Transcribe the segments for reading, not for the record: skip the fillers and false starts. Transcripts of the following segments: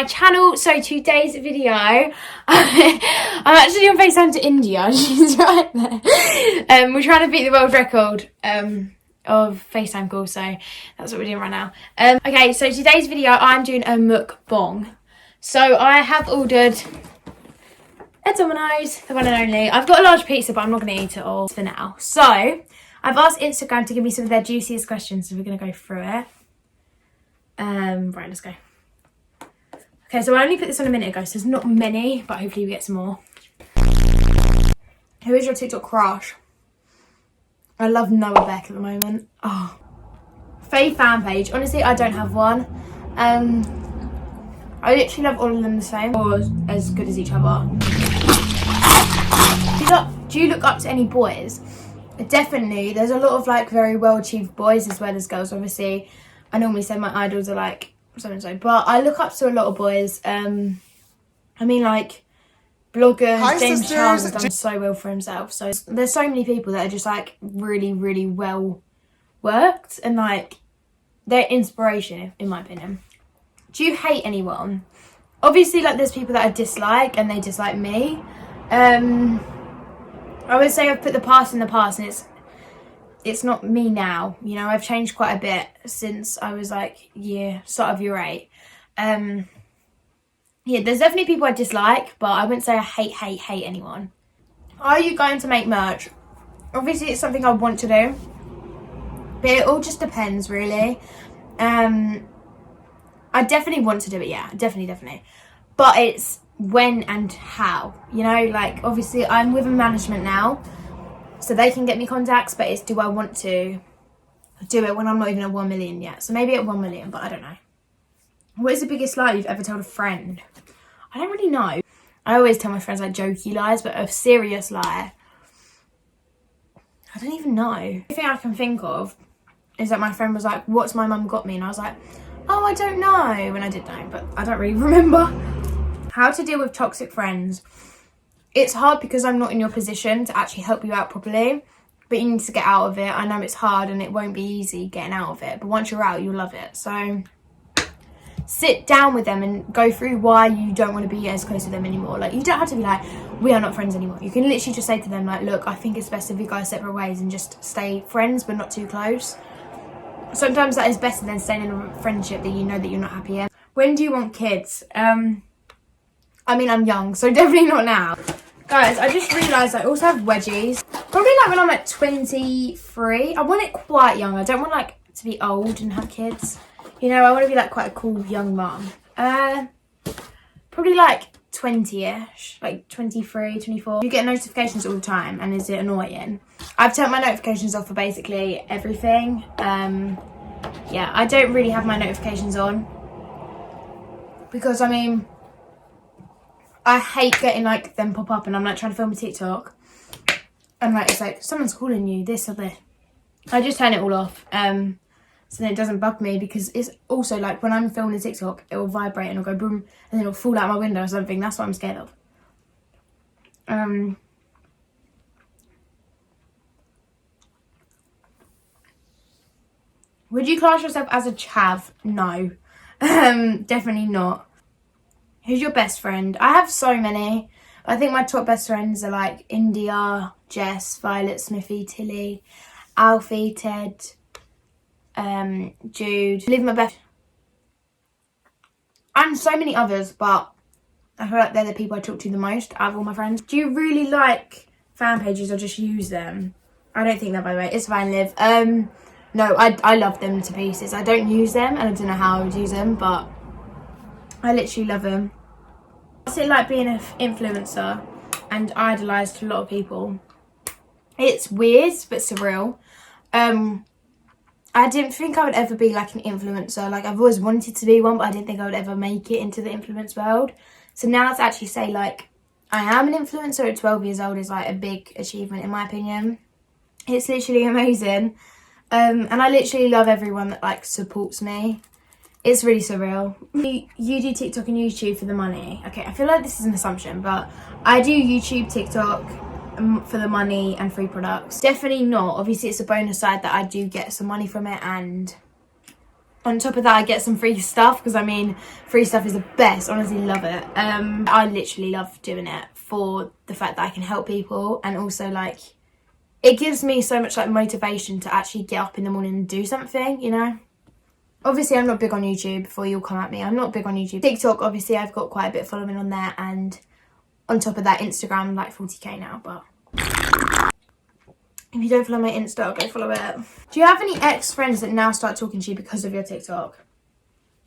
my channel. So today's video, I'm actually on FaceTime to India. She's right there. We're trying to beat the world record of FaceTime calls, so that's what we're doing right now. Okay, so today's video, I'm doing a mukbang. So I have ordered a Domino's, the one and only. I've got a large pizza, but I'm not going to eat it all for now. So I've asked Instagram to give me some of their juiciest questions, so we're going to go through it. Right, let's go. Okay, so I only put this on a minute ago, so there's not many, but hopefully we get some more. Who is your TikTok crush? I love Noah Beck at the moment. Oh. Fave fan page. Honestly, I don't have one. I literally love all of them the same, or as good as each other. Do you look up to any boys? Definitely. There's a lot of like very well achieved boys as well as girls. Obviously, I normally say my idols are like so and so, but I look up to a lot of boys. I mean, like bloggers. Hi, James sisters. Charles has done so well for himself. So there's so many people that are just like really, really well worked, and like they're inspiration in my opinion. Do you hate anyone? Obviously, like there's people that I dislike and they dislike me. I would say I've put the past in the past, and it's not me now. You know, I've changed quite a bit since I was like start of year 8. Yeah, there's definitely people I dislike, but I wouldn't say I hate anyone. Are you going to make merch? Obviously, it's something I want to do, but it all just depends, really. I definitely want to do it, yeah, definitely. But it's when and how, you know, like obviously I'm with a management now, so they can get me contacts, but it's do I want to do it when I'm not even at 1 million yet. So maybe at 1 million, but I don't know. What is the biggest lie you've ever told a friend? I don't really know. I always tell my friends like jokey lies, but a serious lie, I don't even know. The thing I can think of is that my friend was like, what's my mum got me? And I was like, oh, I don't know. And I did know, but I don't really remember. How to deal with toxic friends. It's hard because I'm not in your position to actually help you out properly, but you need to get out of it. I know it's hard and it won't be easy getting out of it, but once you're out, you'll love it. So sit down with them and go through why you don't want to be as close to them anymore. Like, you don't have to be like, we are not friends anymore. You can literally just say to them like, look, I think it's best if you guys separate ways and just stay friends, but not too close. Sometimes that is better than staying in a friendship that you know that you're not happy in. When do you want kids? I mean, I'm young, so definitely not now. Guys, I just realised I also have wedgies. Probably like when I'm like 23. I want it quite young. I don't want like to be old and have kids. You know, I want to be like quite a cool young mum. Probably like 20-ish, like 23, 24. You get notifications all the time, and is it annoying? I've turned my notifications off for basically everything. Yeah, I don't really have my notifications on because, I mean, I hate getting like them pop up and I'm like trying to film a TikTok and like it's like someone's calling you, this or this. I just turn it all off so then it doesn't bug me, because it's also like when I'm filming a TikTok, it will vibrate and it'll go boom and then it'll fall out my window or something. That's what I'm scared of. Would you class yourself as a chav? No. Definitely not. Who's your best friend? I have so many. I think my top best friends are like India, Jess, Violet, Smithy, Tilly, Alfie, Ted, Jude. Live my best. And so many others, but I feel like they're the people I talk to the most out of all my friends. Do you really like fan pages or just use them? I don't think that, by the way. It's fine, Liv. No, I love them to pieces. I don't use them and I don't know how I would use them, but I literally love them. What's it like being an influencer and idolised to a lot of people? It's weird, but surreal. I didn't think I would ever be like an influencer. Like, I've always wanted to be one, but I didn't think I would ever make it into the influence world. So now to actually say like I am an influencer at 12 years old is like a big achievement in my opinion. It's literally amazing. And I literally love everyone that like supports me. It's really surreal. You do TikTok and YouTube for the money. Okay, I feel like this is an assumption, but I do YouTube, TikTok for the money and free products. Definitely not. Obviously, it's a bonus side that I do get some money from it, and On top of that, I get some free stuff, because I mean, free stuff is the best. Honestly, love it. I literally love doing it for the fact that I can help people, and also like it gives me so much like motivation to actually get up in the morning and do something, you know. Obviously, I'm not big on YouTube, before you'll come at me. I'm not big on YouTube. TikTok, obviously, I've got quite a bit of following on there, and on top of that, Instagram, like 40k now, but if you don't follow my Insta, go follow it. Do you have any ex-friends that now start talking to you because of your TikTok?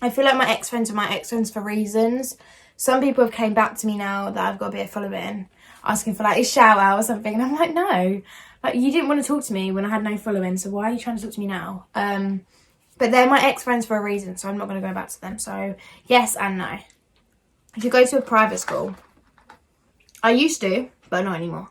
I feel like my ex-friends are my ex-friends for reasons. Some people have came back to me now that I've got a bit of following, asking for like a shout out or something. And I'm like, no. Like, you didn't want to talk to me when I had no following, so why are you trying to talk to me now? But they're my ex-friends for a reason, so I'm not going to go back to them. So, yes and no. If you go to a private school, I used to, but not anymore.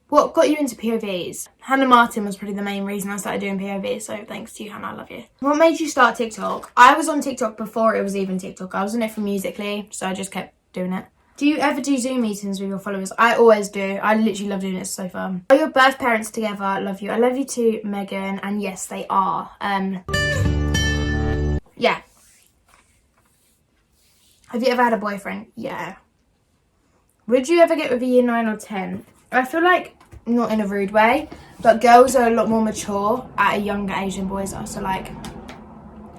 What got you into POVs? Hannah Martin was probably the main reason I started doing POVs, so thanks to you, Hannah, I love you. What made you start TikTok? I was on TikTok before it was even TikTok. I was on it from Musical.ly, so I just kept doing it. Do you ever do Zoom meetings with your followers? I always do. I literally love doing it. It's so fun. Are your birth parents together? I love you. I love you too, Megan. And yes, they are. Yeah. Have you ever had a boyfriend? Yeah. Would you ever get with a year 9 or 10? I feel like, not in a rude way, but girls are a lot more mature at a younger age than boys are. So like,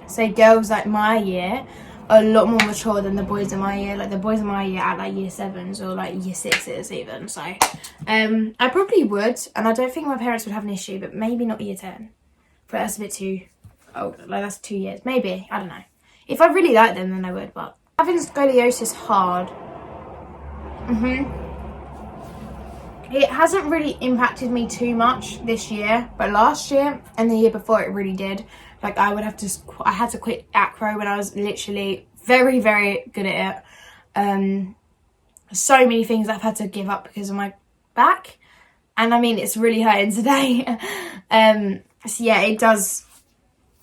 say girls like my year are a lot more mature than the boys in my year. Like the boys in my year at like year 7s or like year 6s even. So I probably would, and I don't think my parents would have an issue, but maybe not year 10. But that's a bit too old. Like that's 2 years. Maybe. I don't know. If I really like them, then I would, but having scoliosis hard. It hasn't really impacted me too much this year, but last year and the year before it really did. Like I had to quit acro when I was literally very, very good at it. So many things I've had to give up because of my back, and I mean it's really hurting today. So yeah,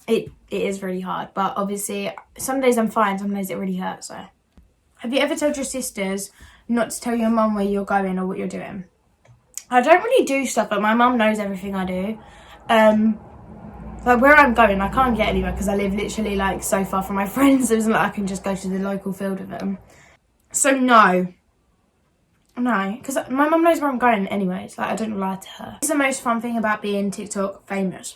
it is really hard, but obviously some days I'm fine, some days it really hurts. So have you ever told your sisters not to tell your mum where you're going or what you're doing? I don't really do stuff, but my mum knows everything I do. Like where I'm going, I can't get anywhere because I live literally like so far from my friends. It isn't like I can just go to the local field with them. So no, because my mum knows where I'm going anyways. Like I don't lie to her. What's the most fun thing about being TikTok famous?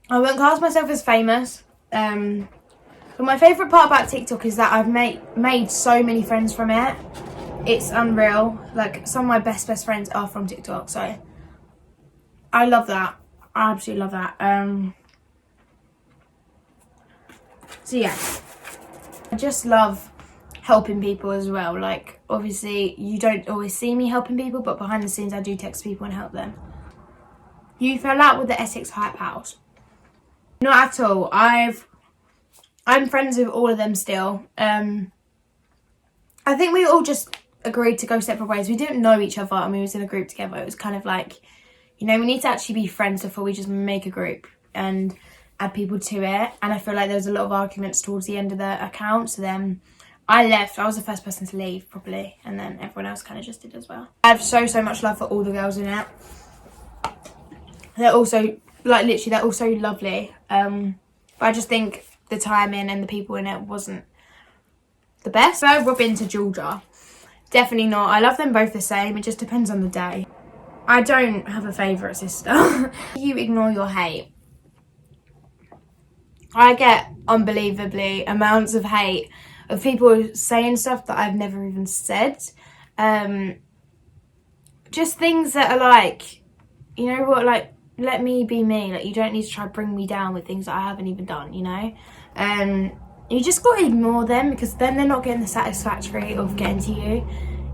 I wouldn't class myself as famous. But my favourite part about TikTok is that I've made so many friends from it. It's unreal. Like some of my best friends are from TikTok, so I love that. I absolutely love that. So yeah, I just love helping people as well. Like obviously you don't always see me helping people, but behind the scenes I do text people and help them. You fell out with the Essex Hype House? Not at all. I'm friends with all of them still. I think we all just agreed to go separate ways. We didn't know each other and we was in a group together. It was kind of like, you know, we need to actually be friends before we just make a group and add people to it. And I feel like there was a lot of arguments towards the end of the account. So then I left. I was the first person to leave probably. And then everyone else kind of just did as well. I have so much love for all the girls in it. They're also, like literally, they're all so lovely. But I just think the timing and the people in it wasn't the best. So Robin to Georgia, definitely not. I love them both the same. It just depends on the day. I don't have a favourite sister. You ignore your hate. I get unbelievably amounts of hate of people saying stuff that I've never even said. Just things that are like, you know what, like, let me be me. Like, you don't need to try to bring me down with things that I haven't even done, you know? You just got to ignore them because then they're not getting the satisfaction of getting to you.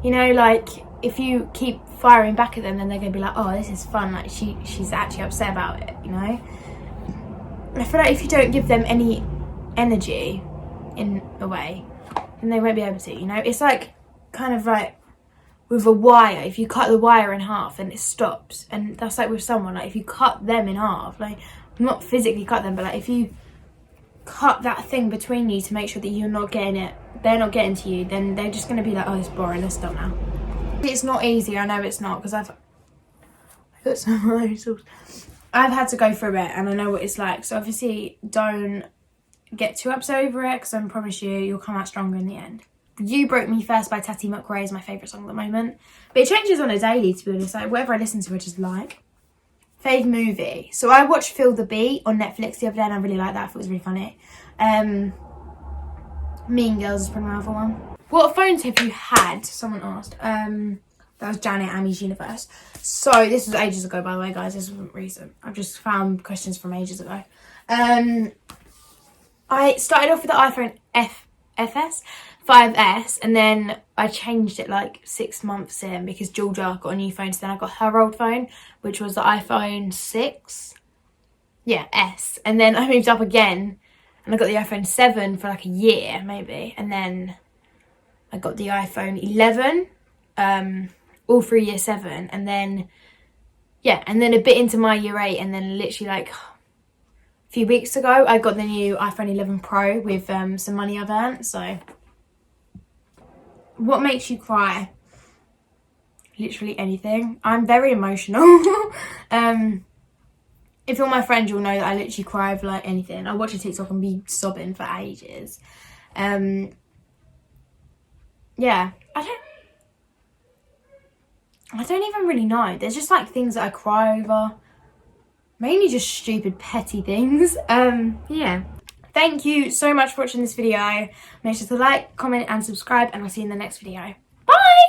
You know, like, if you keep firing back at them, then they're going to be like, oh, this is fun. Like, she's actually upset about it, you know? I feel like if you don't give them any energy, in a way, then they won't be able to, you know? It's like, kind of like, with a wire. If you cut the wire in half, then it stops. And that's like with someone, like, if you cut them in half, like, not physically cut them, but like, if you cut that thing between you to make sure that you're not getting it, they're not getting to you, then they're just going to be like, oh, it's boring, let's stop now. It's not easy, I know it's not, because I've got some of those sauce. I've had to go through it and I know what it's like. So obviously don't get too upset over it, because I promise you, you'll come out stronger in the end. You Broke Me First by Tati McRae is my favourite song at the moment. But it changes on a daily, to be honest. Like, whatever I listen to, I just like. Fave movie. So I watched Feel the Beat on Netflix the other day and I really liked that. I thought it was really funny. Mean Girls is probably my other one. What phones have you had? Someone asked. That was Janet, Amy's Universe. So this was ages ago, by the way, guys. This wasn't recent. I've just found questions from ages ago. I started off with the iPhone FS 5S, and then I changed it like 6 months in because Georgia got a new phone. So then I got her old phone, which was the iPhone 6. Yeah, S. And then I moved up again and I got the iPhone 7 for like a year maybe. And then I got the iPhone 11 all through year 7. And then, yeah, and then a bit into my year 8. And then literally like a few weeks ago, I got the new iPhone 11 Pro with some money I've earned. So, what makes you cry? Literally anything. I'm very emotional. If you're my friend, you'll know that I literally cry over like anything. I watch a TikTok and be sobbing for ages. Yeah, I don't even really know. There's just like things that I cry over. Mainly just stupid petty things. Yeah. Thank you so much for watching this video. Make sure to like, comment and subscribe, and I'll see you in the next video. Bye!